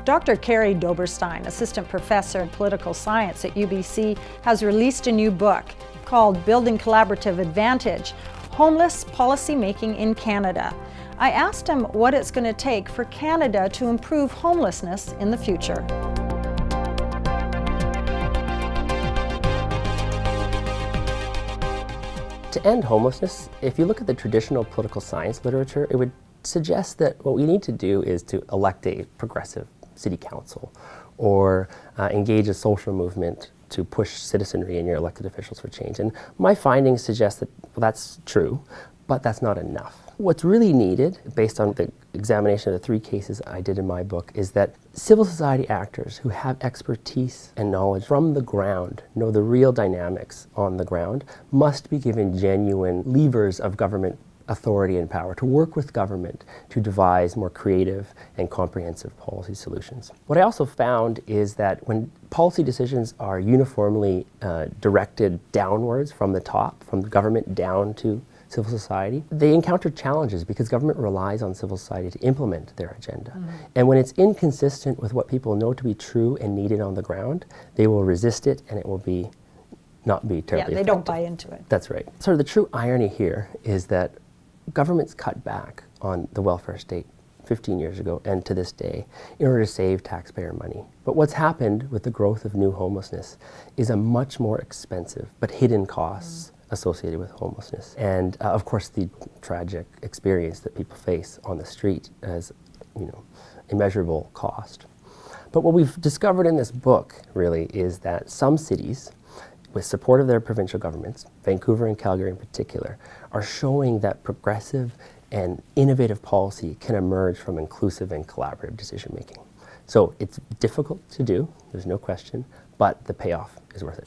Dr. Carey Doberstein, assistant professor in political science at UBC, has released a new book called Building Collaborative Advantage: Homeless Policy Making in Canada. I asked him what it's going to take for Canada to improve homelessness in the future. To end homelessness, if you look at the traditional political science literature, it would suggest that what we need to do is to elect a progressive city council or engage a social movement to push citizenry and your elected officials for change. And my findings suggest that that's true, but that's not enough. What's really needed, based on the examination of the 3 cases I did in my book, is that civil society actors who have expertise and knowledge from the ground, know the real dynamics on the ground, must be given genuine levers of government authority and power to work with government to devise more creative and comprehensive policy solutions. What I also found is that when policy decisions are uniformly directed downwards from the top, from the government down to civil society, they encounter challenges because government relies on civil society to implement their agenda. And when it's inconsistent with what people know to be true and needed on the ground, they will resist it, and it will not be terribly they don't buy into it. That's right. Sort of the true irony here is that governments cut back on the welfare state 15 years ago and to this day in order to save taxpayer money. But what's happened with the growth of new homelessness is a much more expensive but hidden costs associated with homelessness. And of course the tragic experience that people face on the street as, immeasurable cost. But what we've discovered in this book really is that some cities, with support of their provincial governments, Vancouver and Calgary in particular, are showing that progressive and innovative policy can emerge from inclusive and collaborative decision making. So it's difficult to do, there's no question, but the payoff is worth it.